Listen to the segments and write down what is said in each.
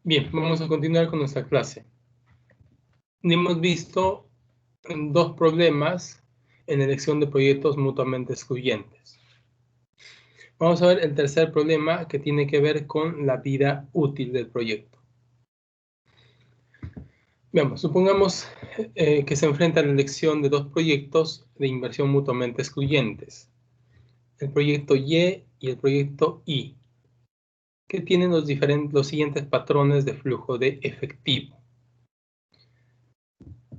Bien, vamos a continuar con nuestra clase. Hemos visto dos problemas en elección de proyectos mutuamente excluyentes. Vamos a ver el tercer problema, que tiene que ver con la vida útil del proyecto. Veamos, supongamos que se enfrenta a la elección de dos proyectos de inversión mutuamente excluyentes, el proyecto Y y el proyecto I, que tienen los siguientes patrones de flujo de efectivo.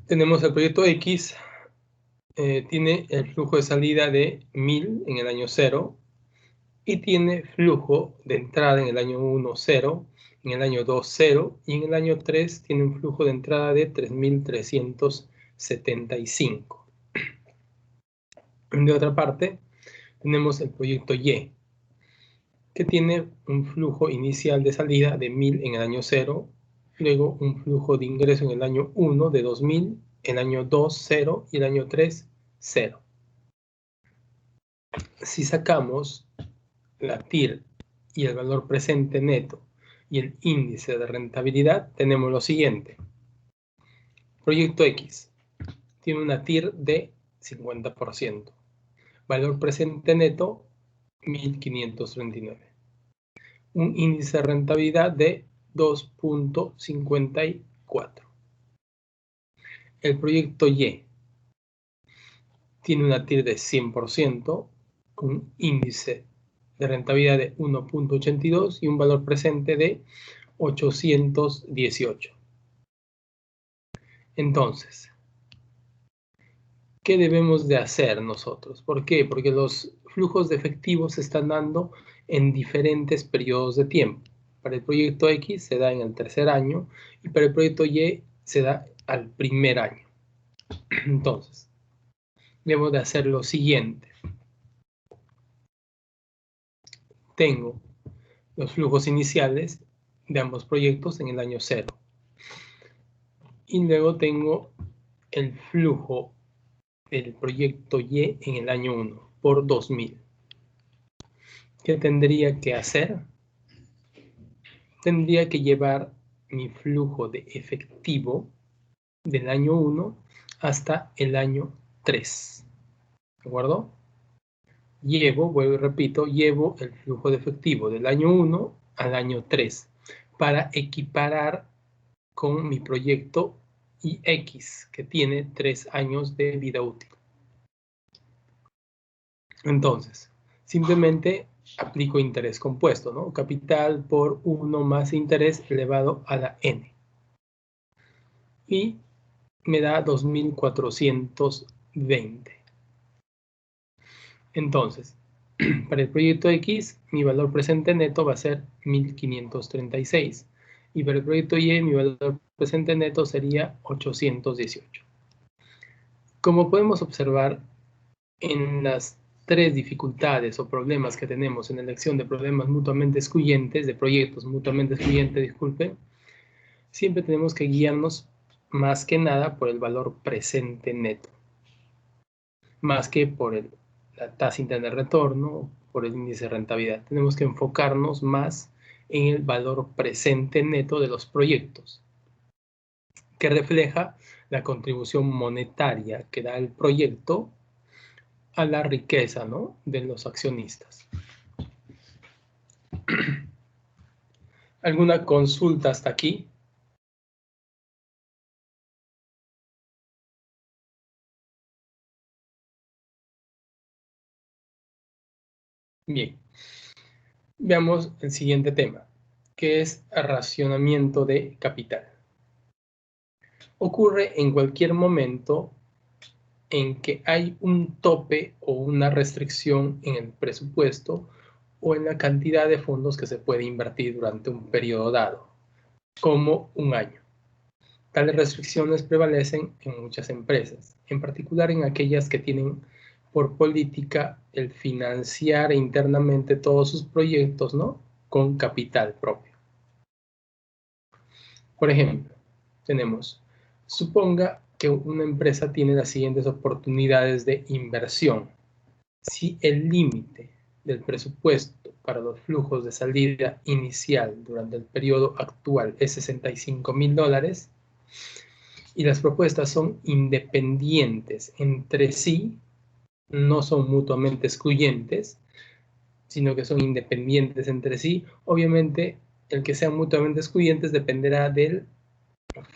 Tenemos el proyecto X, tiene el flujo de salida de 1000 en el año 0 y tiene flujo de entrada en el año 1, 0, en el año 2, 0 y en el año 3 tiene un flujo de entrada de 3375. De otra parte, tenemos el proyecto Y, que tiene un flujo inicial de salida de 1000 en el año 0, luego un flujo de ingreso en el año 1 de 2000, el año 2, 0 y el año 3, 0. Si sacamos la TIR y el valor presente neto y el índice de rentabilidad, tenemos lo siguiente. Proyecto X tiene una TIR de 50%. Valor presente neto, 1539. Un índice de rentabilidad de 2.54. El proyecto Y tiene una TIR de 100%, un índice de rentabilidad de 1.82 y un valor presente de 818. Entonces, ¿qué debemos de hacer nosotros? ¿Por qué? Porque los flujos de efectivo se están dando en diferentes periodos de tiempo. Para el proyecto X se da en el tercer año y para el proyecto Y se da al primer año. Entonces, debemos de hacer lo siguiente. Tengo los flujos iniciales de ambos proyectos en el año 0. Y luego tengo el flujo del proyecto Y en el año 1 por 2000. ¿Qué tendría que hacer? Tendría que llevar mi flujo de efectivo del año 1 hasta el año 3. ¿De acuerdo? Vuelvo y repito, llevo el flujo de efectivo del año 1 al año 3 para equiparar con mi proyecto IX, que tiene 3 años de vida útil. Entonces, simplemente aplico interés compuesto, ¿no? Capital por 1 más interés elevado a la n. Y me da 2420. Entonces, para el proyecto X, mi valor presente neto va a ser 1536. Y para el proyecto Y, mi valor presente neto sería 818. Como podemos observar, en las tres dificultades o problemas que tenemos en la elección de problemas mutuamente excluyentes, de proyectos mutuamente excluyentes, disculpen, siempre tenemos que guiarnos más que nada por el valor presente neto, más que por la tasa interna de retorno, por el índice de rentabilidad. Tenemos que enfocarnos más en el valor presente neto de los proyectos, que refleja la contribución monetaria que da el proyecto a la riqueza, ¿no?, de los accionistas. ¿Alguna consulta hasta aquí? Bien, veamos el siguiente tema, que es racionamiento de capital. Ocurre en cualquier momento en que hay un tope o una restricción en el presupuesto o en la cantidad de fondos que se puede invertir durante un periodo dado, como un año. Tales restricciones prevalecen en muchas empresas, en particular en aquellas que tienen por política el financiar internamente todos sus proyectos, ¿no?, con capital propio. Por ejemplo, suponga que una empresa tiene las siguientes oportunidades de inversión. Si el límite del presupuesto para los flujos de salida inicial durante el periodo actual es $65.000 y las propuestas son independientes entre sí, no son mutuamente excluyentes, sino que son independientes entre sí. Obviamente, el que sean mutuamente excluyentes dependerá del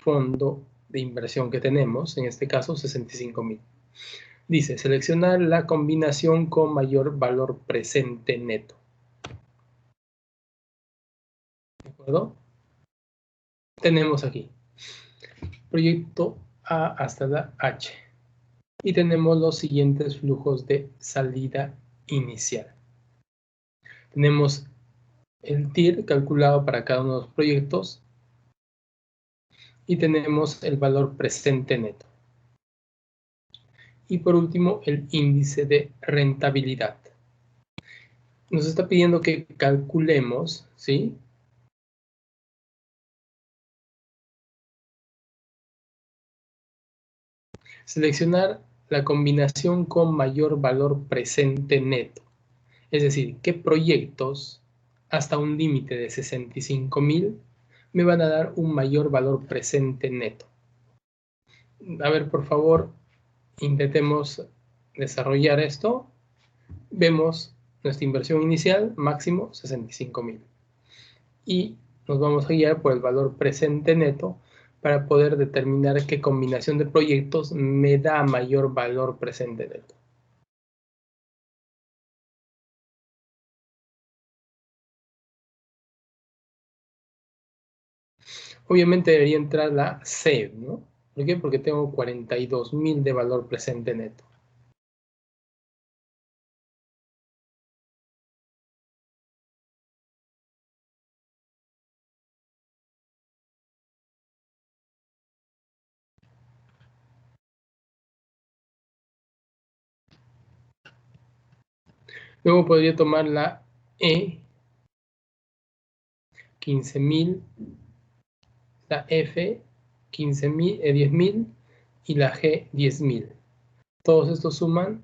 fondo de inversión que tenemos, en este caso 65.000. Dice, seleccionar la combinación con mayor valor presente neto. ¿De acuerdo? Tenemos aquí proyecto A hasta la H y tenemos los siguientes flujos de salida inicial. Tenemos el TIR calculado para cada uno de los proyectos y tenemos el valor presente neto. Y por último, el índice de rentabilidad. Nos está pidiendo que calculemos, ¿sí? Seleccionar la combinación con mayor valor presente neto. Es decir, qué proyectos hasta un límite de 65.000 me van a dar un mayor valor presente neto. A ver, por favor, intentemos desarrollar esto. Vemos nuestra inversión inicial, máximo 65.000. Y nos vamos a guiar por el valor presente neto para poder determinar qué combinación de proyectos me da mayor valor presente neto. Obviamente debería entrar la C, ¿no? ¿Por qué? Porque tengo 42.000 de valor presente neto. Luego podría tomar la E, 15.000, la F, 15.000, 10.000 y la G, 10.000. Todos estos suman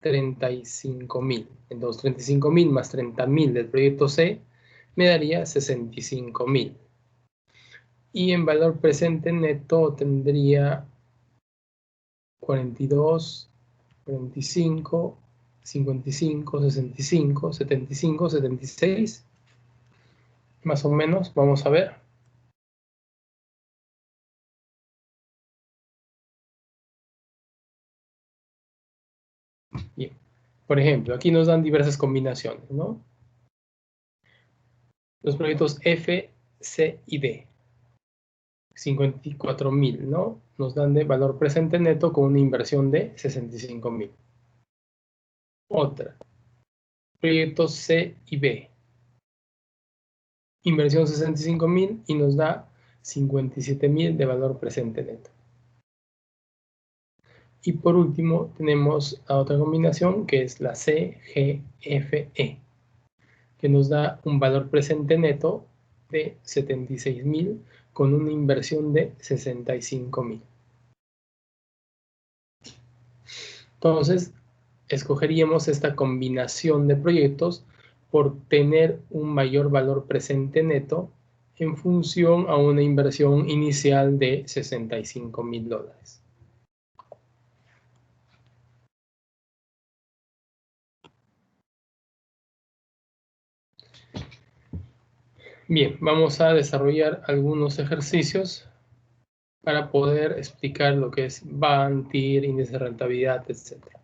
35.000. Entonces, 35.000 más 30.000 del proyecto C me daría 65.000. Y en valor presente neto tendría 42, 45, 55, 65, 75, 76. Más o menos, vamos a ver. Bien. Por ejemplo, aquí nos dan diversas combinaciones, ¿no? Los proyectos F, C y D. 54.000, ¿no? Nos dan de valor presente neto con una inversión de 65.000. Otra. Proyectos C y B. Inversión 65.000 y nos da 57.000 de valor presente neto. Y por último tenemos la otra combinación que es la CGFE, que nos da un valor presente neto de 76.000 con una inversión de 65.000. Entonces, escogeríamos esta combinación de proyectos por tener un mayor valor presente neto en función a una inversión inicial de $65.000. Bien, vamos a desarrollar algunos ejercicios para poder explicar lo que es BAN, TIR, índice de rentabilidad, etc.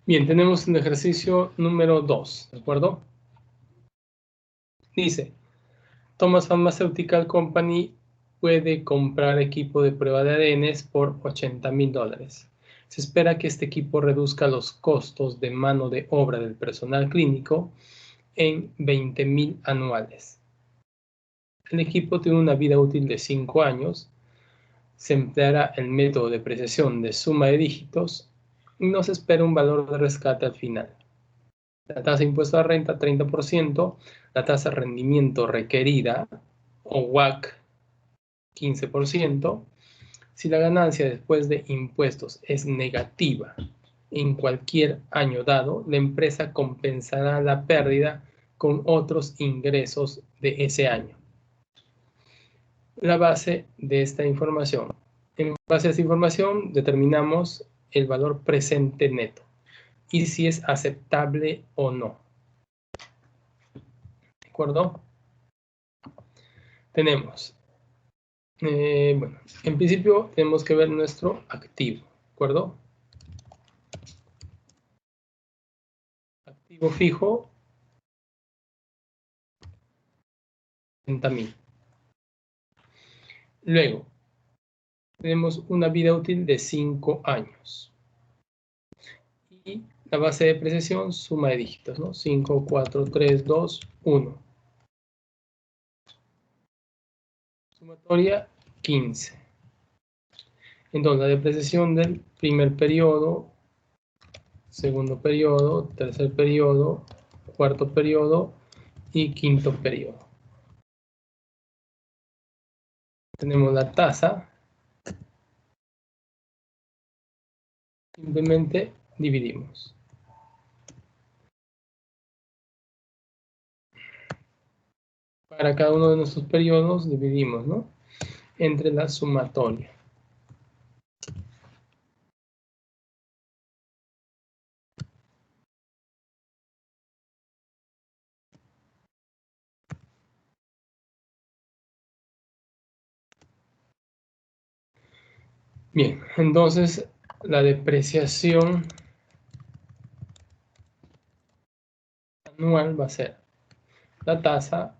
Bien, tenemos el ejercicio número 2, ¿de acuerdo? Dice, Thomas Pharmaceutical Company puede comprar equipo de prueba de ADN por $80,000. Se espera que este equipo reduzca los costos de mano de obra del personal clínico en 20,000 anuales. El equipo tiene una vida útil de 5 años. Se empleará el método de depreciación de suma de dígitos y no se espera un valor de rescate al final. La tasa de impuesto a la renta 30%, la tasa de rendimiento requerida o WACC 15%. Si la ganancia después de impuestos es negativa en cualquier año dado, la empresa compensará la pérdida con otros ingresos de ese año. La base de esta información. En base a esta información determinamos el valor presente neto y si es aceptable o no. ¿De acuerdo? Tenemos, bueno, en principio tenemos que ver nuestro activo, ¿de acuerdo? Activo fijo, 30,000. Luego, tenemos una vida útil de 5 años. Y la base de depreciación, suma de dígitos, ¿no? 5, 4, 3, 2, 1. Sumatoria, 15. Entonces, la depreciación del primer periodo, segundo periodo, tercer periodo, cuarto periodo y quinto periodo. Tenemos la tasa. Simplemente dividimos. Para cada uno de nuestros periodos dividimos, ¿no? Entre la sumatoria. Bien, entonces la depreciación anual va a ser la tasa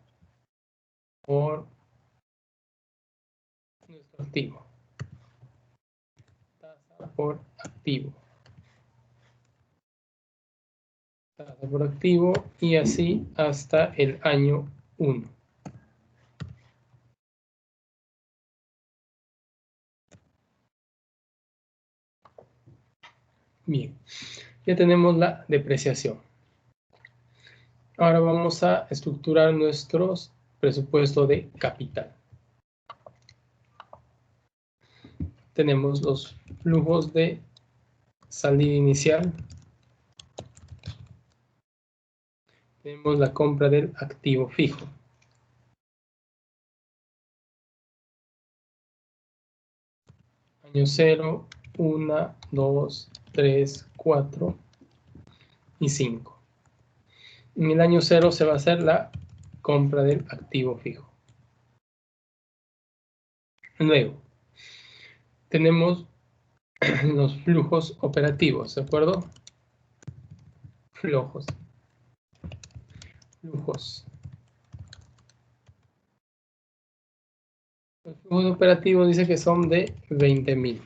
por nuestro activo. Tasa por activo. Tasa por activo y así hasta el año 1. Bien, ya tenemos la depreciación. Ahora vamos a estructurar nuestros presupuestos de capital. Tenemos los flujos de salida inicial. Tenemos la compra del activo fijo. Año 0, 1, 2, 3, 4 y 5. En el año 0 se va a hacer la compra del activo fijo. Luego, tenemos los flujos operativos, ¿de acuerdo? Flujos. Los flujos operativos dice que son de 20,000.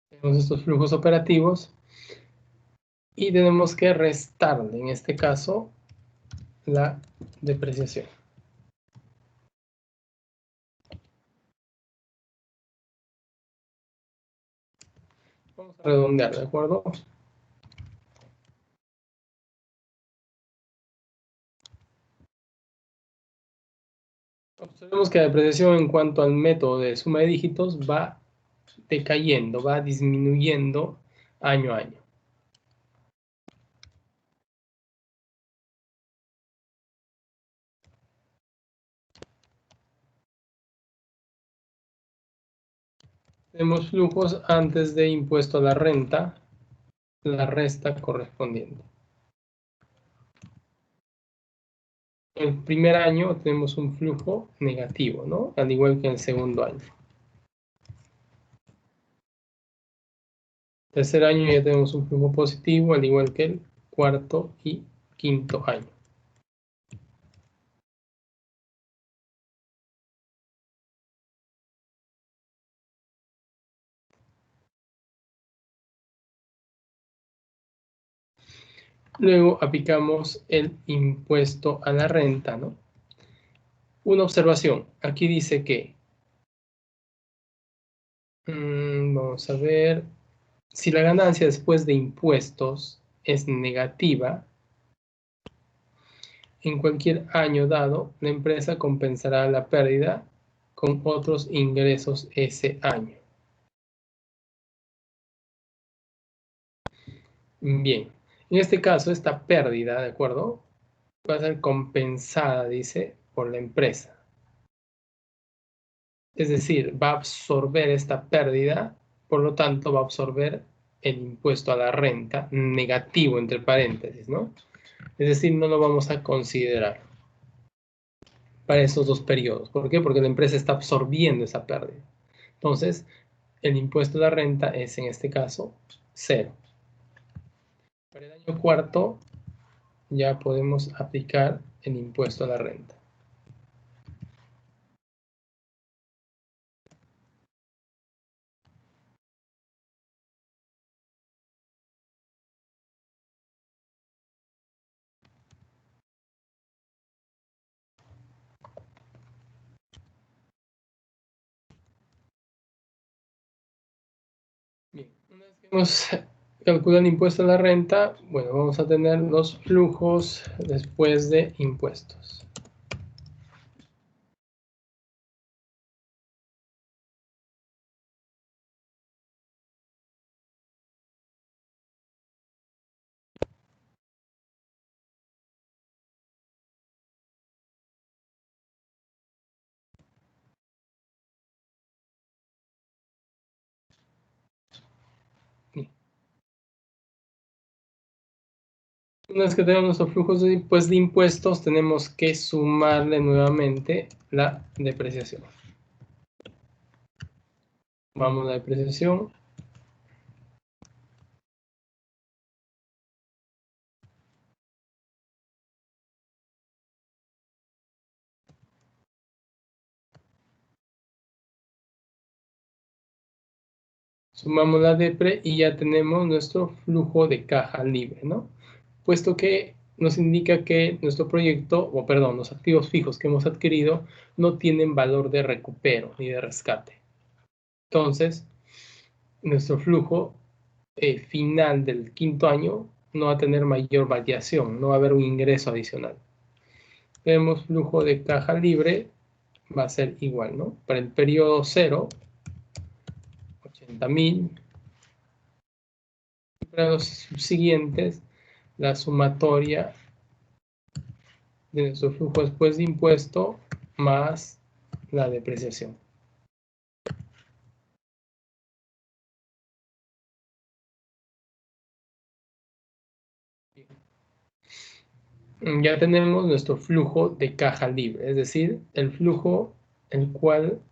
Tenemos estos flujos operativos y tenemos que restarle, en este caso, la depreciación. Vamos a redondear, ¿de acuerdo? Observemos que la depreciación en cuanto al método de suma de dígitos va decayendo, va disminuyendo año a año. Tenemos flujos antes de impuesto a la renta, la resta correspondiente. el primer año tenemos un flujo negativo, ¿no? Al igual que en el segundo año. Tercer año ya tenemos un flujo positivo, al igual que el cuarto y quinto año. Luego aplicamos el impuesto a la renta, ¿no? Una observación, aquí dice que, vamos a ver, si la ganancia después de impuestos es negativa, en cualquier año dado, la empresa compensará la pérdida con otros ingresos ese año. Bien, en este caso, esta pérdida, ¿de acuerdo? Va a ser compensada, dice, por la empresa. Es decir, va a absorber esta pérdida, por lo tanto, va a absorber el impuesto a la renta negativo, entre paréntesis, ¿no? Es decir, no lo vamos a considerar para esos dos periodos. ¿Por qué? Porque la empresa está absorbiendo esa pérdida. Entonces, el impuesto a la renta es, en este caso, 0. Para el año cuarto, ya podemos aplicar el impuesto a la renta. Bien, una vez que hemos calculado el impuesto a la renta, bueno, vamos a tener los flujos después de impuestos. Bien. Una vez que tenemos nuestros flujos de impuestos, tenemos que sumarle nuevamente la depreciación. Vamos a la depreciación. Sumamos la depre y ya tenemos nuestro flujo de caja libre, ¿no? Puesto que nos indica que nuestro proyecto, o perdón, los activos fijos que hemos adquirido no tienen valor de recupero ni de rescate. Entonces, nuestro flujo final del quinto año no va a tener mayor variación, no va a haber un ingreso adicional. Tenemos flujo de caja libre, va a ser igual, ¿no? Para el periodo 0, 80.000. Para los subsiguientes, la sumatoria de nuestro flujo después de impuesto más la depreciación. Ya tenemos nuestro flujo de caja libre, es decir, el flujo el cual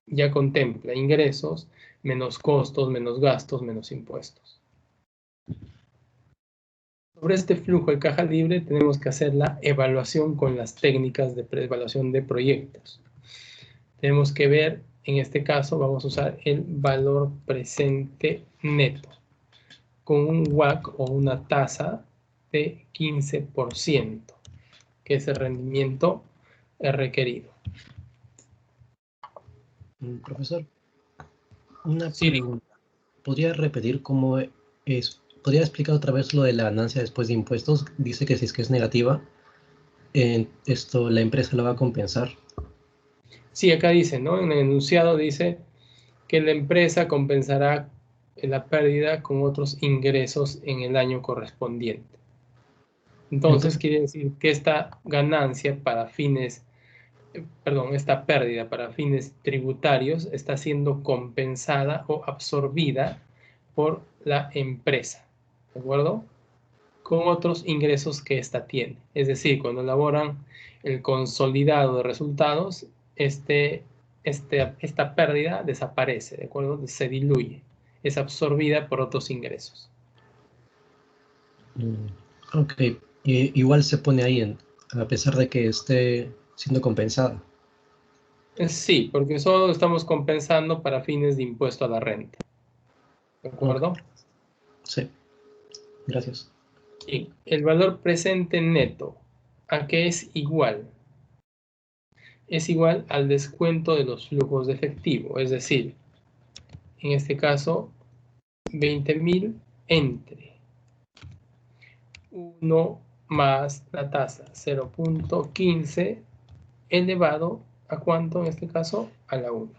ya contempla ingresos menos costos, menos gastos, menos impuestos. Sobre este flujo de caja libre tenemos que hacer la evaluación con las técnicas de evaluación de proyectos. Tenemos que ver, en este caso vamos a usar el valor presente neto con un WACC o una tasa de 15%, que es el rendimiento requerido. Profesor, una Sí, pregunta. ¿Podría repetir cómo es? ¿Podría explicar otra vez lo de la ganancia después de impuestos? Dice que si es que es negativa, esto la empresa lo va a compensar. sí, acá dice, ¿no? En el enunciado dice que la empresa compensará la pérdida con otros ingresos en el año correspondiente. Entonces, Entonces, quiere decir que esta ganancia para fines, perdón, esta pérdida para fines tributarios está siendo compensada o absorbida por la empresa, ¿de acuerdo? con otros ingresos que ésta tiene. Es decir, cuando elaboran el consolidado de resultados, esta pérdida desaparece, ¿de acuerdo? Se diluye, es absorbida por otros ingresos. Ok, igual se pone ahí, a pesar de que esté siendo compensada. Sí, porque solo estamos compensando para fines de impuesto a la renta. ¿De acuerdo? Okay. Sí, gracias. Y el valor presente neto, ¿a qué es igual? Es igual al descuento de los flujos de efectivo, es decir, en este caso, 20.000 entre 1 más la tasa 0.15 elevado a ¿cuánto en este caso? A la 1.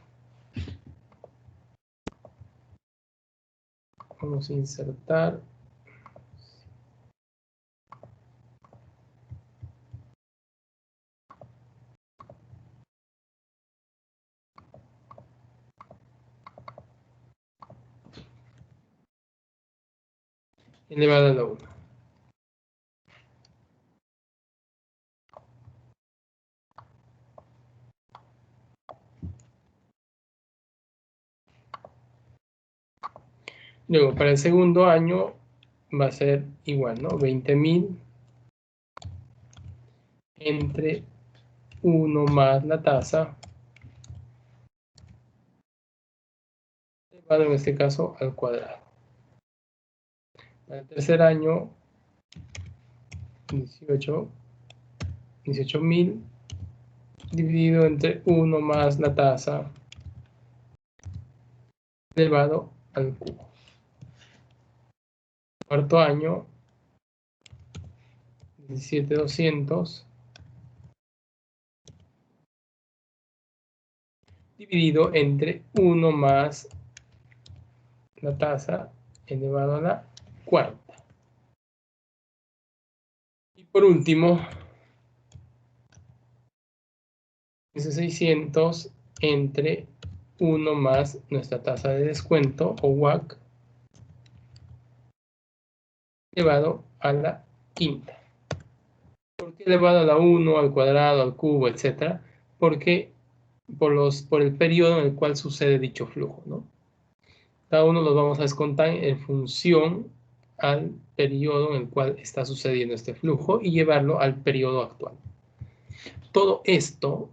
Vamos a insertar elevado a la 1. Luego, para el segundo año va a ser igual, ¿no? 20.000 entre 1 más la tasa, elevado en este caso al cuadrado. Para el tercer año, 18.000 dividido entre 1 más la tasa elevado al cubo. Cuarto año, 17.200 dividido entre 1 más la tasa elevado a la cuarta. Y por último, 600 entre 1 más nuestra tasa de descuento o WACC elevado a la quinta. ¿Por qué elevado a la 1, al cuadrado, al cubo, etcétera? Porque por el periodo en el cual sucede dicho flujo, ¿no? Cada uno los vamos a descontar en función al periodo en el cual está sucediendo este flujo y llevarlo al periodo actual. Todo esto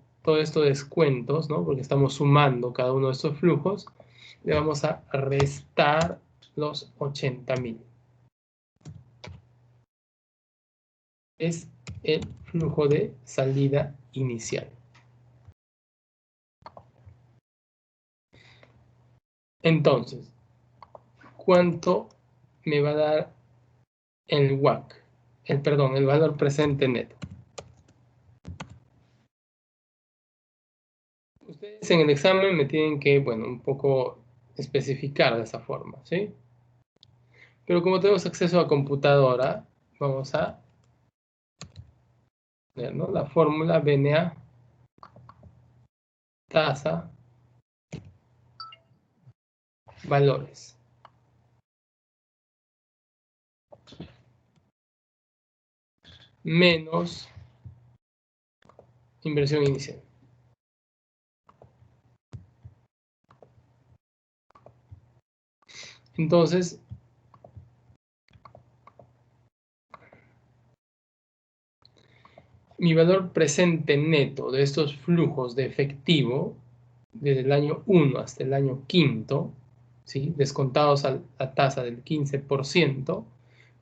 descuentos, ¿no? Porque estamos sumando cada uno de estos flujos, le vamos a restar los 80.000. Es el flujo de salida inicial. Entonces, ¿cuánto me va a dar el WACC? El valor presente neto. Ustedes en el examen me tienen que, bueno, un poco especificar de esa forma, ¿sí? Pero como tenemos acceso a computadora, vamos a ver, ¿no? La fórmula BNA tasa valores. Menos inversión inicial. Entonces, mi valor presente neto de estos flujos de efectivo, desde el año 1 hasta el año quinto, ¿sí? Descontados a la tasa del 15%,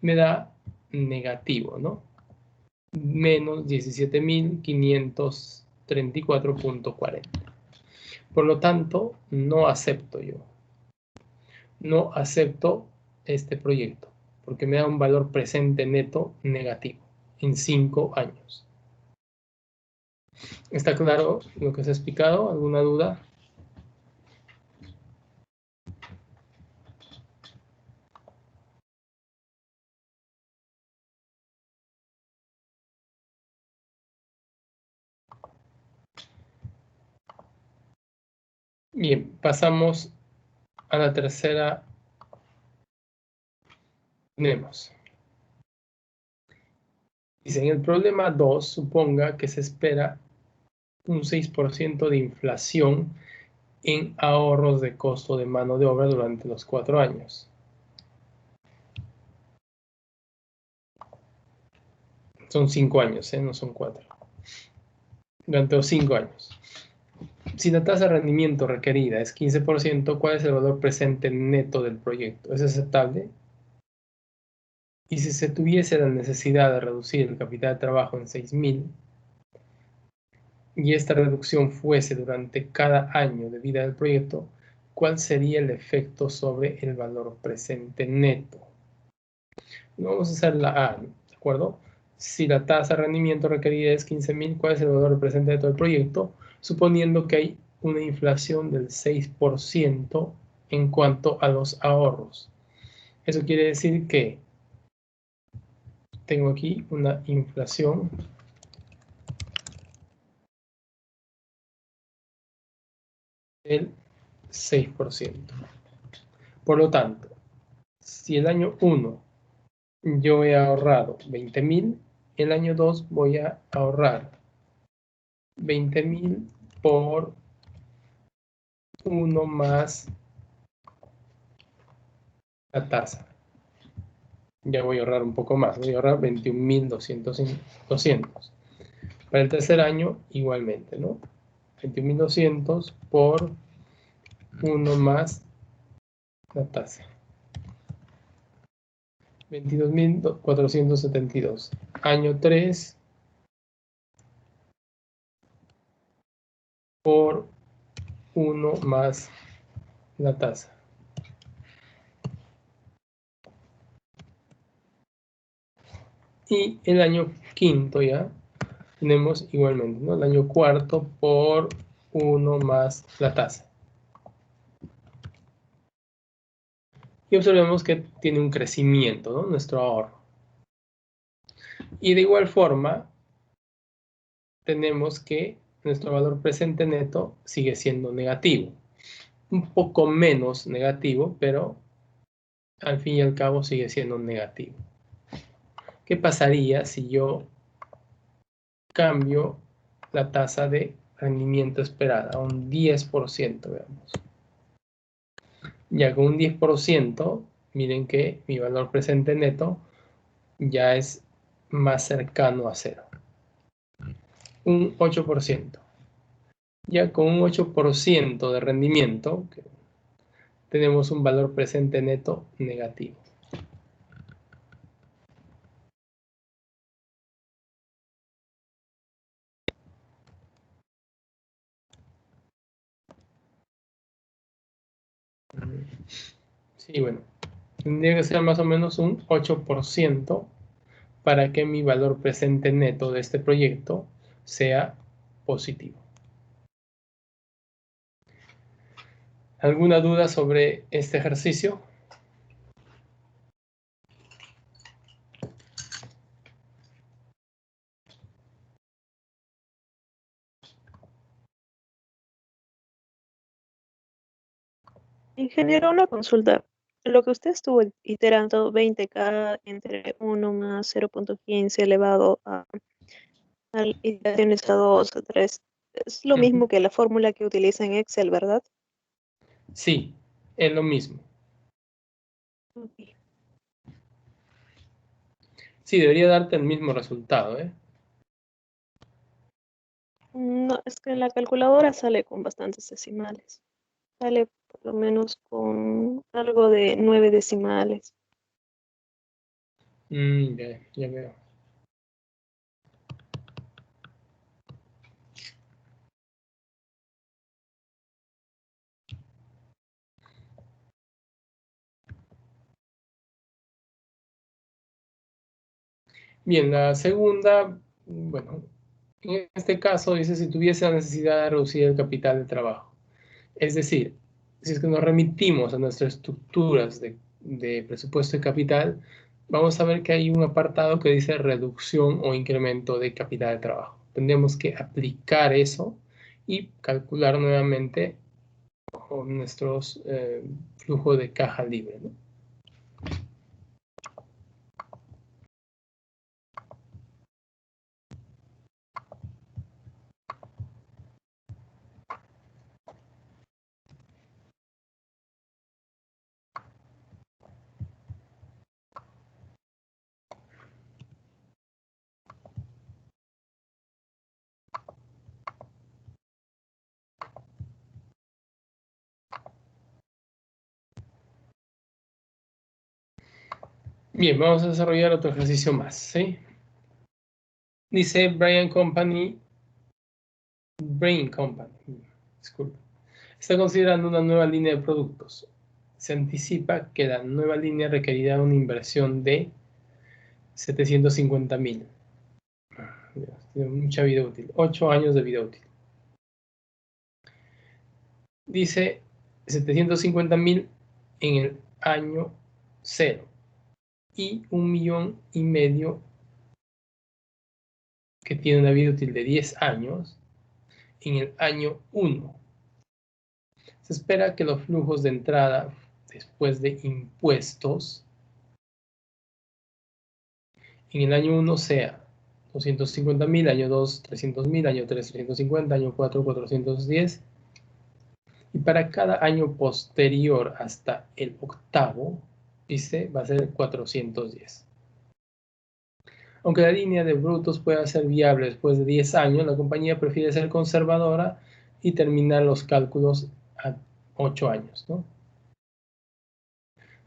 me da negativo, ¿no? Menos 17.534.40. Por lo tanto, no acepto yo. No acepto este proyecto, porque me da un valor presente neto negativo en 5 años. ¿Está claro lo que se ha explicado? ¿Alguna duda? Bien, pasamos a la tercera. Tenemos dice, en el problema 2, suponga que se espera un 6% de inflación en ahorros de costo de mano de obra durante los 4 años. Son 5 años, no son 4. Durante los 5 años. Si la tasa de rendimiento requerida es 15%, ¿cuál es el valor presente neto del proyecto? ¿Es aceptable? Y si se tuviese la necesidad de reducir el capital de trabajo en 6.000 y esta reducción fuese durante cada año de vida del proyecto, ¿cuál sería el efecto sobre el valor presente neto? Vamos a hacer la A, ¿de acuerdo? Si la tasa de rendimiento requerida es 15.000, ¿cuál es el valor presente neto del proyecto? Suponiendo que hay una inflación del 6% en cuanto a los ahorros. Eso quiere decir que tengo aquí una inflación del 6%. Por lo tanto, si el año 1 yo he ahorrado 20.000, el año 2 voy a ahorrar 20.000 por 1 más la tasa. Ya voy a ahorrar un poco más, voy a ahorrar 21.200. Para el tercer año, igualmente, ¿no? 21.200 por 1 más la tasa. 22.472. Año 3 por 1 más la tasa. Y el año quinto ya tenemos igualmente, ¿no? El año cuarto por 1 más la tasa. Y observemos que tiene un crecimiento, ¿no? Nuestro ahorro. Y de igual forma, tenemos que nuestro valor presente neto sigue siendo negativo. Un poco menos negativo, pero al fin y al cabo sigue siendo negativo. ¿Qué pasaría si yo cambio la tasa de rendimiento esperada a un 10%, veamos? Ya con un 10%, miren que mi valor presente neto ya es más cercano a cero. Un 8%. Ya con un 8% de rendimiento, tenemos un valor presente neto negativo. Sí, bueno, tendría que ser más o menos un 8% para que mi valor presente neto de este proyecto sea positivo. ¿Alguna duda sobre este ejercicio? Ingeniero, una consulta. Lo que usted estuvo iterando 20K entre 1 más 0.15 elevado al iteraciones a 2 a 3, es lo mismo que la fórmula que utiliza en Excel, ¿verdad? Sí, es lo mismo. Ok. Sí, debería darte el mismo resultado, ¿eh? No, es que en la calculadora sale con bastantes decimales. Sale por lo menos con algo de 9 decimales. Ya veo. Bien, la segunda, bueno, en este caso dice si tuviese la necesidad de reducir el capital de trabajo. Es decir, si es que nos remitimos a nuestras estructuras de presupuesto de capital, vamos a ver que hay un apartado que dice reducción o incremento de capital de trabajo. Tendremos que aplicar eso y calcular nuevamente con nuestros flujos de caja libre, ¿no? Bien, vamos a desarrollar otro ejercicio más, ¿sí? Dice Brain Company, disculpe, está considerando una nueva línea de productos. Se anticipa que la nueva línea requerirá una inversión de 750.000. Tiene mucha vida útil, 8 años de vida útil. Dice 750.000 en el año 0 y 1,5 millones que tiene una vida útil de 10 años en el año 1. Se espera que los flujos de entrada después de impuestos en el año 1 sea 250.000, año 2 300.000, año 3 350, año 4 410, y para cada año posterior hasta el octavo, dice, va a ser 410. Aunque la línea de brutos pueda ser viable después de 10 años, la compañía prefiere ser conservadora y terminar los cálculos a 8 años, ¿no?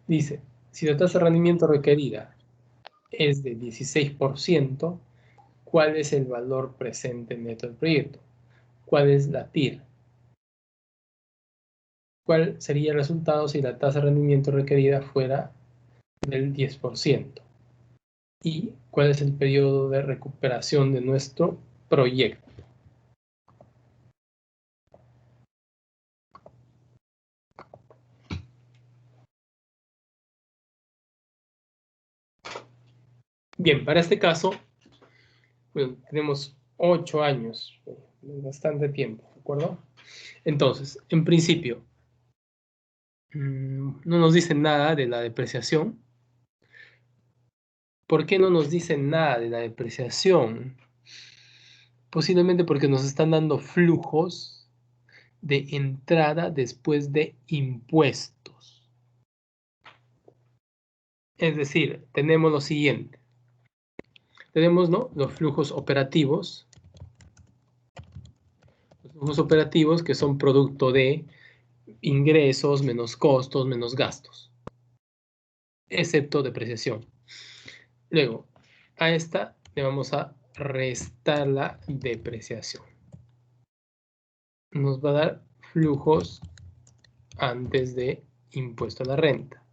Dice, si la tasa de rendimiento requerida es de 16%, ¿cuál es el valor presente neto del proyecto? ¿Cuál es la TIR? ¿Cuál sería el resultado si la tasa de rendimiento requerida fuera del 10%? ¿Y cuál es el periodo de recuperación de nuestro proyecto? Bien, para este caso, bueno, tenemos 8 años, bastante tiempo, ¿de acuerdo? Entonces, en principio, no nos dicen nada de la depreciación. ¿Por qué no nos dicen nada de la depreciación? Posiblemente porque nos están dando flujos de entrada después de impuestos. Es decir, tenemos lo siguiente. Tenemos, ¿no?, los flujos operativos. Los flujos operativos que son producto de ingresos menos costos menos gastos, excepto depreciación. Luego, a esta le vamos a restar la depreciación. Nos va a dar flujos antes de impuesto a la renta.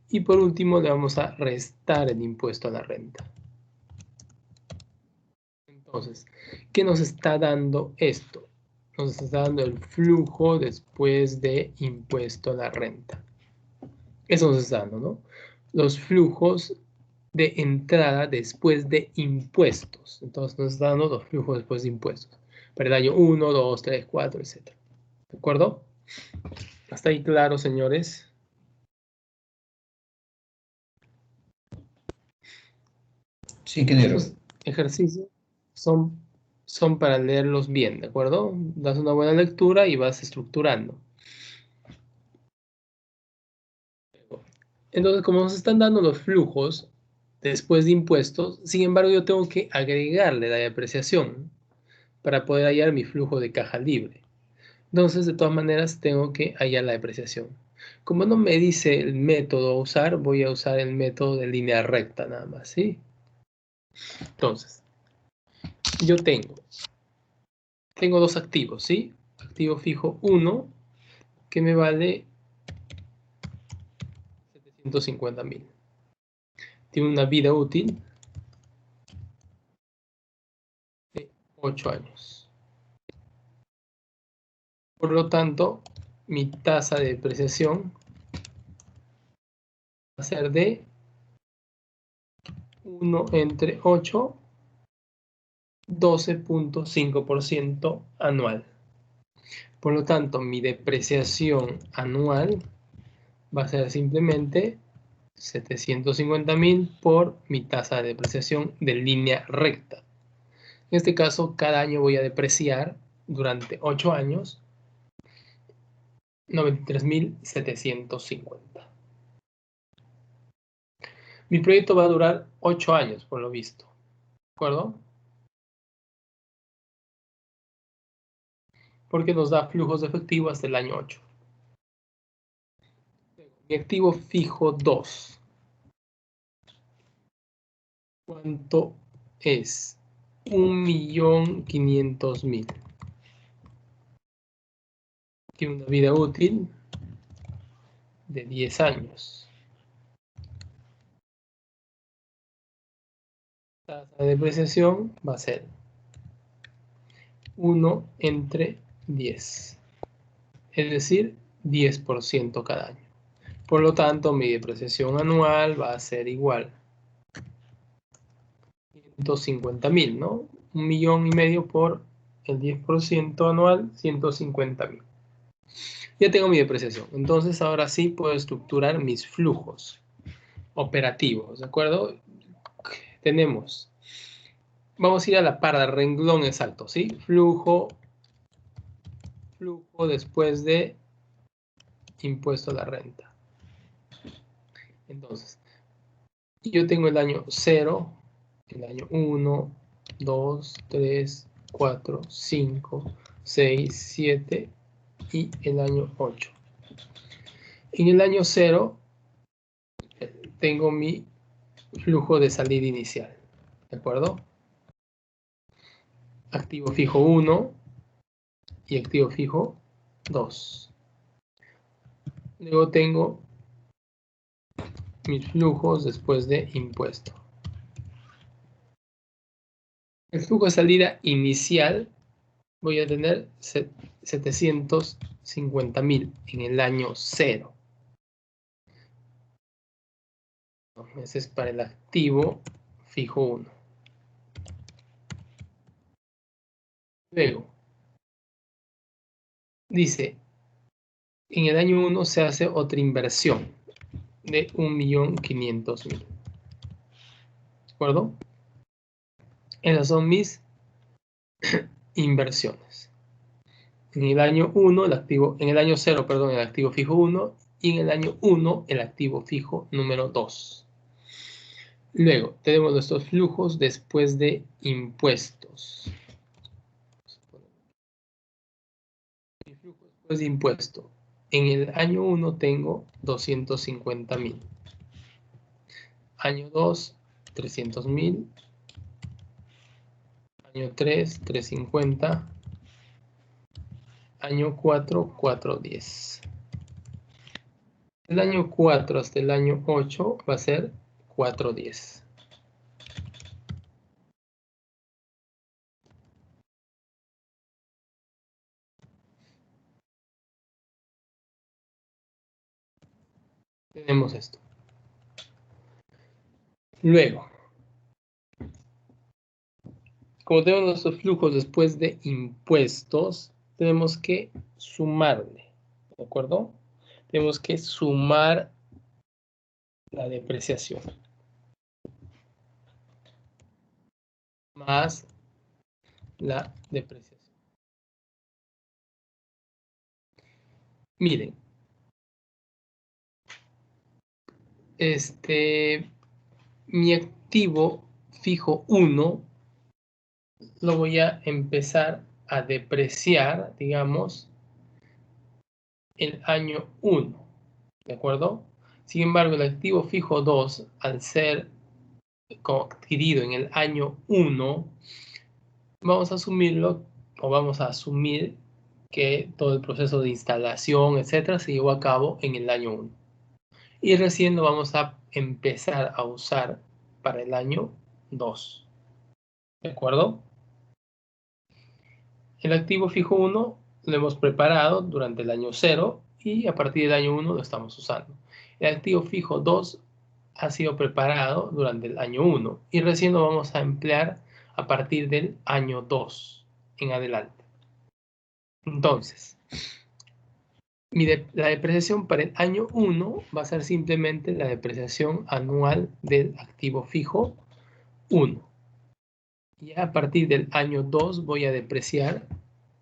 Y por último le vamos a restar el impuesto a la renta. Entonces, ¿qué nos está dando esto? Nos está dando el flujo después de impuesto a la renta. Eso nos está dando, ¿no? Los flujos de entrada después de impuestos. Entonces nos está dando los flujos después de impuestos. Para el año 1, 2, 3, 4, etc. ¿De acuerdo? ¿Hasta ahí claro, señores? Sí, ingeniero. Estos ejercicios son para leerlos bien, ¿de acuerdo? Das una buena lectura y vas estructurando. Entonces, como nos están dando los flujos después de impuestos, sin embargo, yo tengo que agregarle la depreciación para poder hallar mi flujo de caja libre. Entonces, de todas maneras, tengo que hallar la depreciación. Como no me dice el método a usar, voy a usar el método de línea recta nada más, ¿sí? Entonces, yo tengo dos activos, ¿sí? Activo fijo 1, que me vale 750.000. Tiene una vida útil de 8 años. Por lo tanto, mi tasa de depreciación va a ser de 1 entre 8, 12.5% anual. Por lo tanto, mi depreciación anual va a ser simplemente 750.000 por mi tasa de depreciación de línea recta. En este caso, cada año voy a depreciar durante 8 años 93.750. Mi proyecto va a durar 8 años, por lo visto. ¿De acuerdo? Porque nos da flujos de efectivo hasta el año 8. Mi activo fijo 2. ¿Cuánto es? 1.500.000. Tiene una vida útil de 10 años. La tasa de depreciación va a ser 1 entre 10. Es decir, 10% cada año. Por lo tanto, mi depreciación anual va a ser igual a 150.000, ¿no? 1,5 millones por el 10% anual, 150.000. Ya tengo mi depreciación. Entonces, ahora sí puedo estructurar mis flujos operativos, ¿de acuerdo? Tenemos, vamos a ir a la par de renglón exacto, ¿sí? Flujo después de impuesto a la renta. Entonces, yo tengo el año 0, el año 1, 2, 3, 4, 5, 6, 7 y el año 8. En el año 0 tengo mi flujo de salida inicial, ¿de acuerdo? Activo fijo 1 y activo fijo 2. Luego tengo mis flujos después de impuesto. El flujo de salida inicial voy a tener 750.000 en el año 0. Ese es para el activo fijo 1. Luego, dice, en el año 1 se hace otra inversión de 1.500.000. ¿De acuerdo? Esas son mis inversiones. En el año 1, en el año 0, perdón, el activo fijo 1 y en el año 1 el activo fijo número 2. Luego, tenemos nuestros flujos después de impuestos. Mi flujo después de impuesto. En el año 1 tengo 250.000. Año 2, 300.000. Año 3, 350. Año 4, 410. El año 4 hasta el año 8 va a ser 410. Tenemos esto. Luego, como tenemos nuestros flujos después de impuestos, tenemos que sumarle, ¿de acuerdo? Tenemos que sumar la depreciación más la depreciación. Miren, mi activo fijo 1 lo voy a empezar a depreciar, digamos, el año 1, ¿de acuerdo? Sin embargo, el activo fijo 2, al ser adquirido en el año 1, vamos a asumirlo, o vamos a asumir que todo el proceso de instalación, etcétera, se llevó a cabo en el año 1. Y recién lo vamos a empezar a usar para el año 2. ¿De acuerdo? El activo fijo 1 lo hemos preparado durante el año 0 y a partir del año 1 lo estamos usando. El activo fijo 2 ha sido preparado durante el año 1 y recién lo vamos a emplear a partir del año 2 en adelante. Entonces, la depreciación para el año 1 va a ser simplemente la depreciación anual del activo fijo 1. Y a partir del año 2 voy a depreciar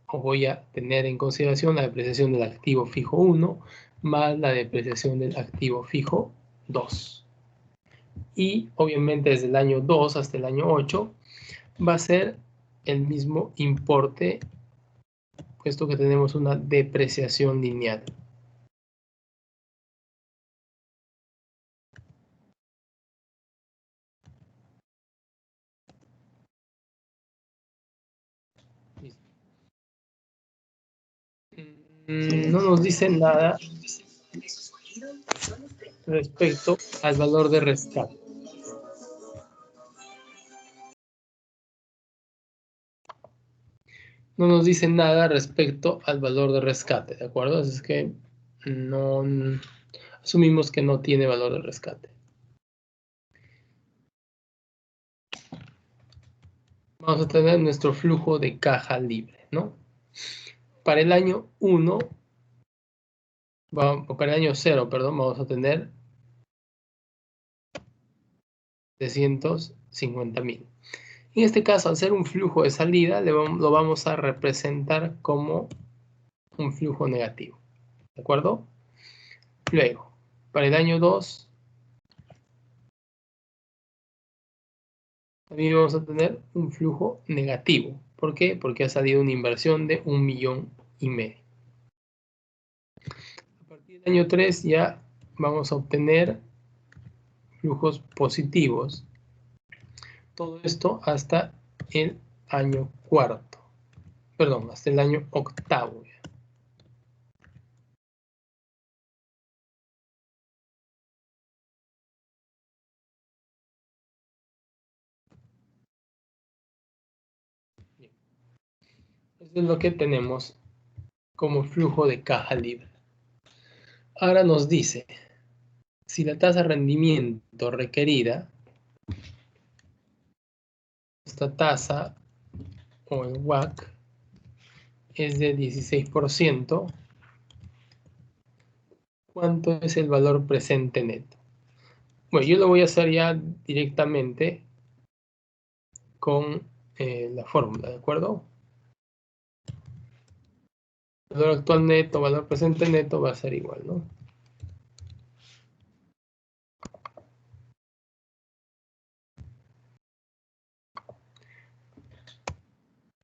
o voy a tener en consideración la depreciación del activo fijo 1 más la depreciación del activo fijo 2. Y obviamente desde el año 2 hasta el año 8 va a ser el mismo importe, puesto que tenemos una depreciación lineal. no nos dice nada respecto al valor de rescate. No nos dice nada respecto al valor de rescate, ¿de acuerdo? Así es que no asumimos que no tiene valor de rescate. Vamos a tener nuestro flujo de caja libre, ¿no? Para el año 1, para el año 0, perdón, vamos a tener 350.000. En este caso, al ser un flujo de salida, lo vamos a representar como un flujo negativo, ¿de acuerdo? Luego, para el año 2, también vamos a tener un flujo negativo. ¿Por qué? Porque ha salido una inversión de 1,5 millones. A partir del año 3 ya vamos a obtener flujos positivos. Todo esto hasta el año 4. Perdón, hasta el año 8. Eso es lo que tenemos como flujo de caja libre. Ahora nos dice, si la tasa de rendimiento requerida, esta tasa o el WACC es de 16%, ¿cuánto es el valor presente neto? Bueno, yo lo voy a hacer ya directamente con la fórmula, ¿de acuerdo? Valor actual neto, valor presente neto va a ser igual, ¿no?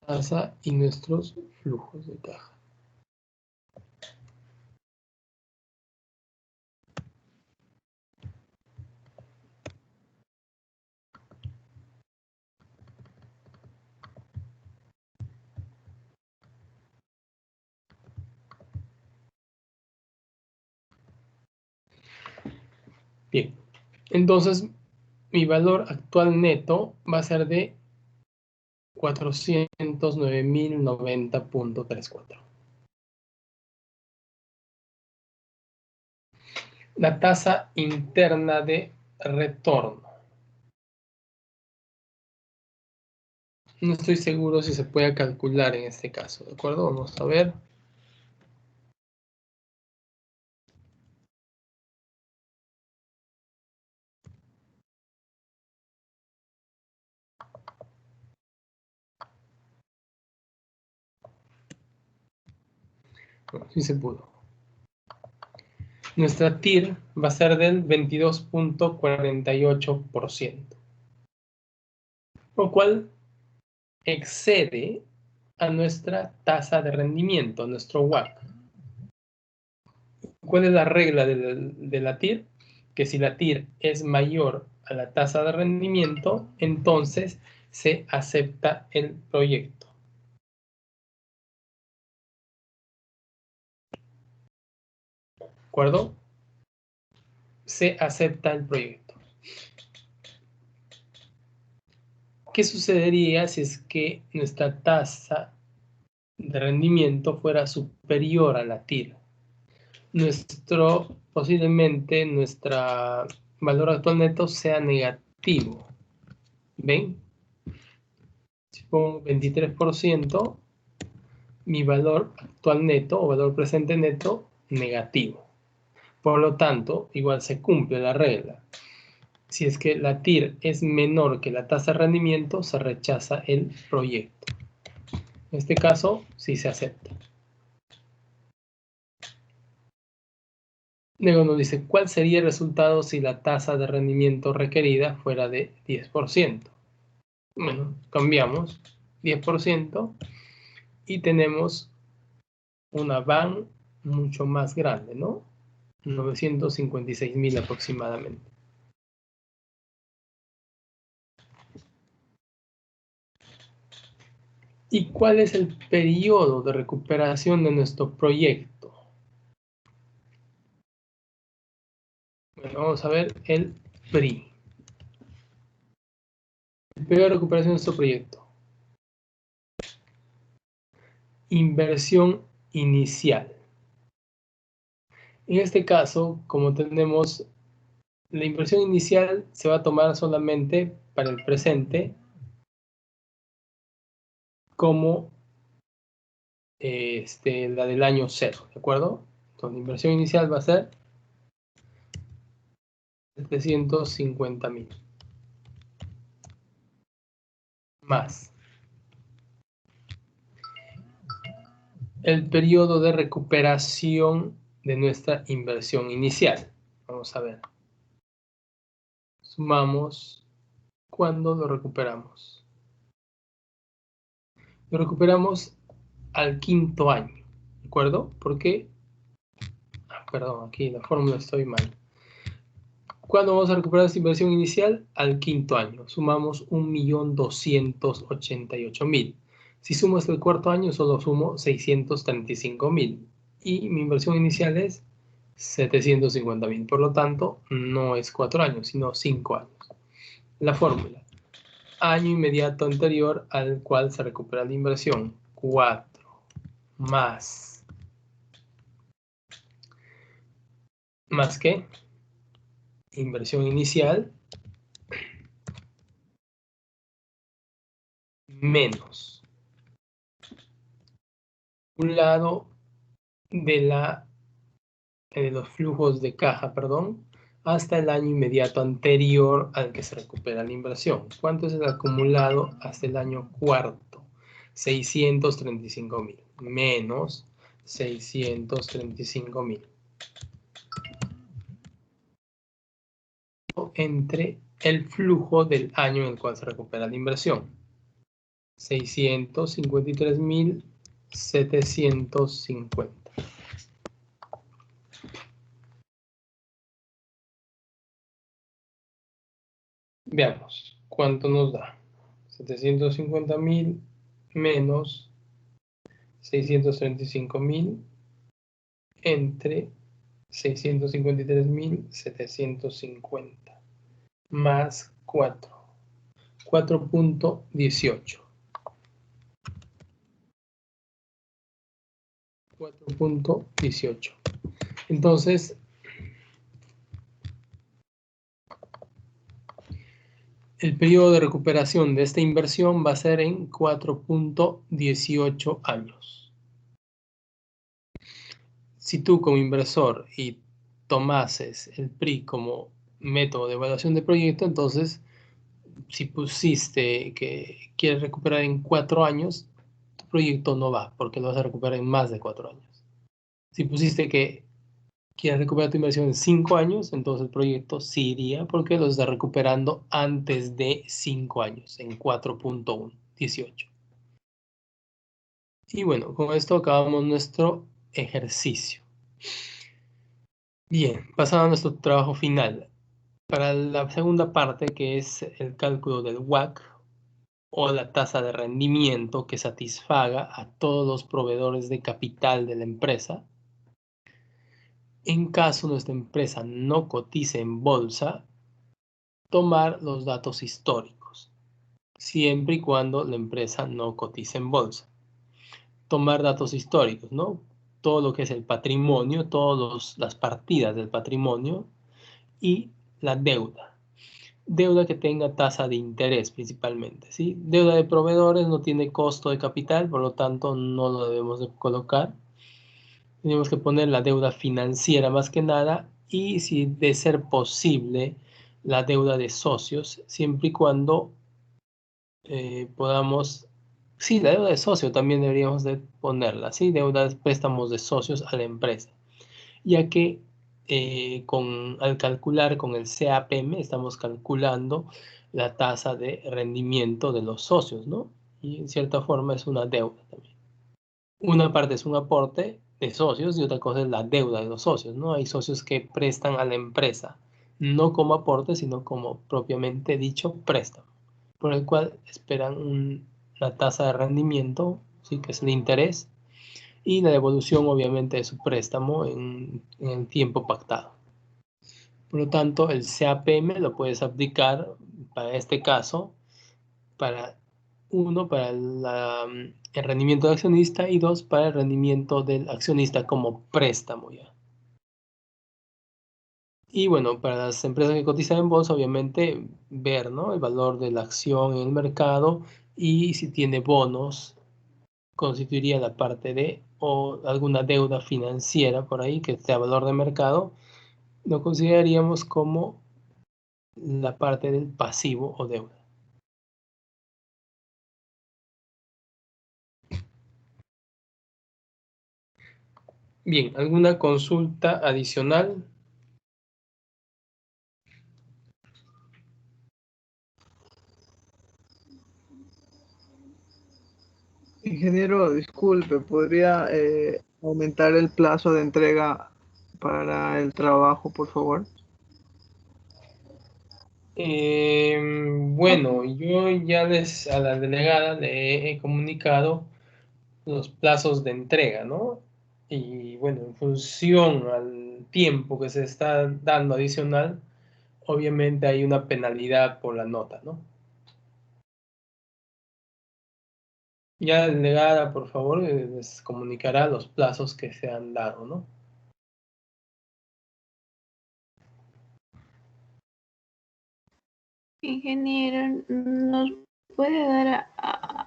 Tasa y nuestros flujos de caja. Bien, entonces mi valor actual neto va a ser de 409.090.34. La tasa interna de retorno. No estoy seguro si se puede calcular en este caso, ¿de acuerdo? Vamos a ver. Bueno, sí se pudo. Nuestra TIR va a ser del 22.48%, lo cual excede a nuestra tasa de rendimiento, nuestro WACC. ¿Cuál es la regla de la TIR? Que si la TIR es mayor a la tasa de rendimiento, entonces se acepta el proyecto. ¿De acuerdo? Se acepta el proyecto. ¿Qué sucedería si es que nuestra tasa de rendimiento fuera superior a la TIR? Posiblemente nuestro valor actual neto sea negativo. ¿Ven? Si pongo 23%, mi valor actual neto o valor presente neto negativo. Por lo tanto, igual se cumple la regla. Si es que la TIR es menor que la tasa de rendimiento, se rechaza el proyecto. En este caso, sí se acepta. Luego nos dice, ¿cuál sería el resultado si la tasa de rendimiento requerida fuera de 10%? Bueno, cambiamos 10% y tenemos una van mucho más grande, ¿no? 956.000 aproximadamente. ¿Y cuál es el periodo de recuperación de nuestro proyecto? Bueno, vamos a ver el PRI. El periodo de recuperación de nuestro proyecto. Inversión inicial. En este caso, como tenemos la inversión inicial, se va a tomar solamente para el presente como la del año 0, ¿de acuerdo? Entonces, la inversión inicial va a ser 750.000 más el periodo de recuperación de nuestra inversión inicial. Vamos a ver. Sumamos cuando lo recuperamos. Lo recuperamos al 5º año, ¿de acuerdo? Porque, perdón, aquí la fórmula estoy mal. ¿Cuándo vamos a recuperar esta inversión inicial? Al 5º año. Sumamos 1.288.000. Si sumo hasta el 4º año, solo sumo 635.000. Y mi inversión inicial es 750.000. Por lo tanto, no es 4 años, sino 5 años. La fórmula. Año inmediato anterior al cual se recupera la inversión. 4 más. ¿Más qué? Inversión inicial menos un lado de los flujos de caja, perdón, hasta el año inmediato anterior al que se recupera la inversión. ¿Cuánto es el acumulado hasta el año 4º? 635.000 menos 635.000 entre el flujo del año en el cual se recupera la inversión. 653.750. Veamos cuánto nos da. 750.000 menos 635.000 entre 653.750 más 4. 4.18. 4.18. Entonces, el periodo de recuperación de esta inversión va a ser en 4.18 años. Si tú como inversor y tomases el PRI como método de evaluación de proyecto, entonces si pusiste que quieres recuperar en 4 años, tu proyecto no va porque lo vas a recuperar en más de 4 años. Si pusiste que quieres recuperar tu inversión en 5 años, entonces el proyecto sí iría porque lo está recuperando antes de 5 años, en 4.18. Y bueno, con esto acabamos nuestro ejercicio. Bien, pasando a nuestro trabajo final. Para la segunda parte, que es el cálculo del WACC, o la tasa de rendimiento que satisfaga a todos los proveedores de capital de la empresa, en caso nuestra empresa no cotice en bolsa, tomar los datos históricos, siempre y cuando la empresa no cotice en bolsa. Tomar datos históricos, ¿no? Todo lo que es el patrimonio, todas las partidas del patrimonio y la deuda. Deuda que tenga tasa de interés principalmente, ¿sí? Deuda de proveedores no tiene costo de capital, por lo tanto no lo debemos de colocar. Tenemos que poner la deuda financiera más que nada y si de ser posible la deuda de socios, siempre y cuando podamos, sí, la deuda de socio también deberíamos de ponerla, ¿sí? Deuda de préstamos de socios a la empresa, ya que al calcular con el CAPM estamos calculando la tasa de rendimiento de los socios, ¿no? Y en cierta forma es una deuda también. Una parte es un aporte de socios y otra cosa es la deuda de los socios, ¿no? Hay socios que prestan a la empresa, no como aporte, sino como propiamente dicho préstamo, por el cual esperan la tasa de rendimiento, ¿sí? Que es el interés, y la devolución obviamente de su préstamo en el tiempo pactado. Por lo tanto, el CAPM lo puedes aplicar para este caso, para el rendimiento del accionista y 2, para el rendimiento del accionista como préstamo ya. Y bueno, para las empresas que cotizan en bolsa, obviamente ver, ¿no?, el valor de la acción en el mercado y si tiene bonos, constituiría la parte de, o alguna deuda financiera por ahí que sea valor de mercado, lo consideraríamos como la parte del pasivo o deuda. Bien, ¿alguna consulta adicional? Ingeniero, disculpe, ¿podría aumentar el plazo de entrega para el trabajo, por favor? Bueno, yo ya a la delegada le he comunicado los plazos de entrega, ¿no? Y bueno, en función al tiempo que se está dando adicional, obviamente hay una penalidad por la nota, ¿no? Ya la delegada, por favor, les comunicará los plazos que se han dado, ¿no? Ingeniero, ¿nos puede dar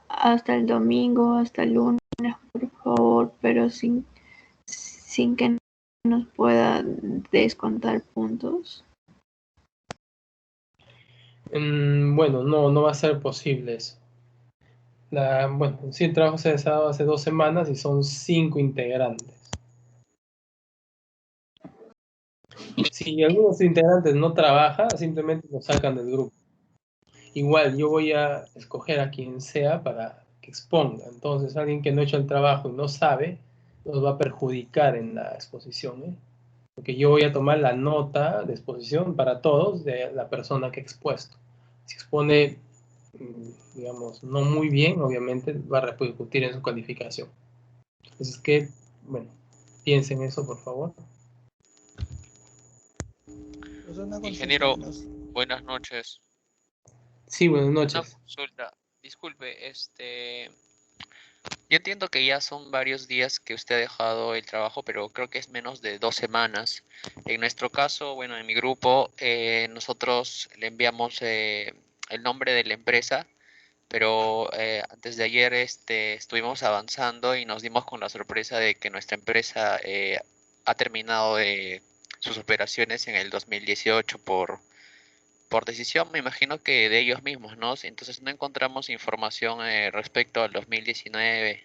hasta el domingo, hasta el lunes, por favor, pero sin que nos pueda descontar puntos? Bueno, no va a ser posible eso. Bueno, sí, el trabajo se ha dado hace 2 semanas y son 5 integrantes. Si algunos integrantes no trabajan, simplemente los sacan del grupo. Igual yo voy a escoger a quien sea para que exponga. Entonces, alguien que no ha hecho el trabajo y no sabe, nos va a perjudicar en la exposición, ¿eh? Porque yo voy a tomar la nota de exposición para todos de la persona que ha expuesto. Si expone, digamos, no muy bien, obviamente va a repercutir en su calificación. Entonces, bueno, piensen eso, por favor. Ingeniero, buenas noches. Sí, buenas Una noches. consulta. Disculpe, yo entiendo que ya son varios días que usted ha dejado el trabajo, pero creo que es menos de 2 semanas. En nuestro caso, bueno, en mi grupo, nosotros le enviamos el nombre de la empresa, pero antes de ayer estuvimos avanzando y nos dimos con la sorpresa de que nuestra empresa ha terminado sus operaciones en el 2018 por decisión, me imagino que de ellos mismos, ¿no? Entonces no encontramos información respecto al 2019.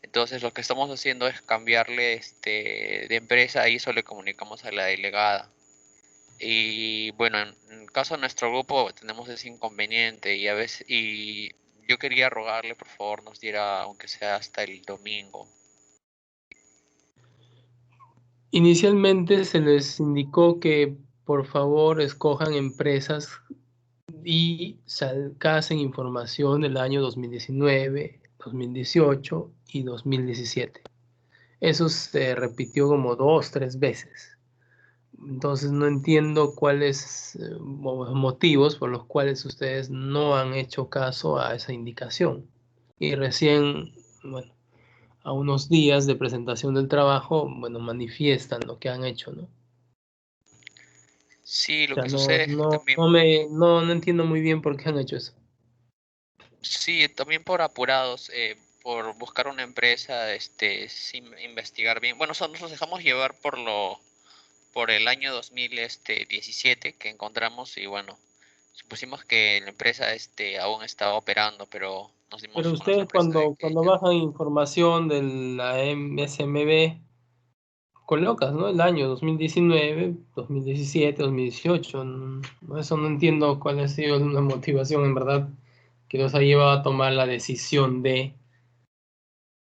Entonces lo que estamos haciendo es cambiarle de empresa y eso le comunicamos a la delegada. Y bueno, en caso de nuestro grupo tenemos ese inconveniente y yo quería rogarle por favor nos diera aunque sea hasta el domingo. Inicialmente se les indicó que por favor escojan empresas y sacasen información del año 2019, 2018 y 2017. Eso se repitió como 2, 3 veces. Entonces no entiendo cuáles motivos por los cuales ustedes no han hecho caso a esa indicación. Y recién, bueno, a unos días de presentación del trabajo, bueno, manifiestan lo que han hecho, ¿no? Sí, O lo sea, que sucede es que también, no entiendo muy bien por qué han hecho eso. sí, también por apurados, por buscar una empresa, sin investigar bien. Bueno, nos dejamos llevar por el año 2017 que encontramos y bueno, supusimos que la empresa aún estaba operando, pero nos Pero dimos con la ustedes sorpresa de que cuando ya no. bajan información de la SMB, colocas, ¿no? El año 2019, 2017, 2018. Eso no entiendo cuál ha sido la motivación, en verdad, que los ha llevado a tomar la decisión de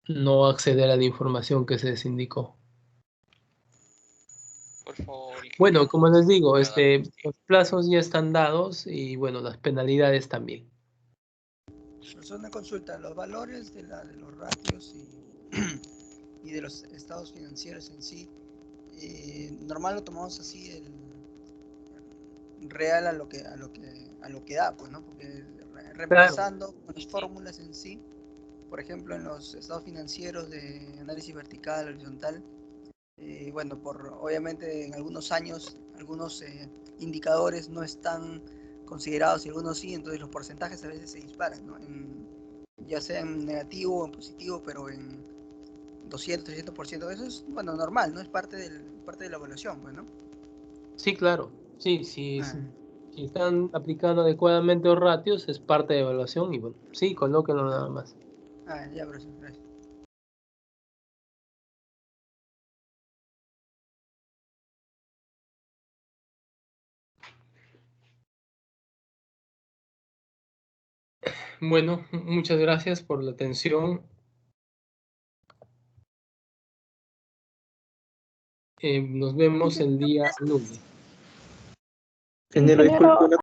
no acceder a la información que se les indicó. Por favor, Bueno, ingeniero, como les digo, pueda dar los plazos ya están dados y bueno, las penalidades también. Profesor, una consulta. Los valores de los ratios y de los estados financieros en sí, normal lo tomamos así el real a lo que da, pues, ¿no? Porque reemplazando con las fórmulas en sí, por ejemplo, en los estados financieros de análisis vertical, horizontal, bueno, obviamente en algunos años, algunos indicadores no están considerados y algunos sí, entonces los porcentajes a veces se disparan, ¿no? Ya sea en negativo o en positivo, pero en 200, 300%, eso es, bueno, normal, ¿no? Es parte de la evaluación, pues, ¿no? Sí, claro. Sí, sí, Ah, si están aplicando adecuadamente los ratios, es parte de evaluación y bueno, sí, colóquenlo nada más. ya, profesor, gracias. Bueno, muchas gracias por la atención. Nos vemos el día lunes. Ingeniero, disculpe,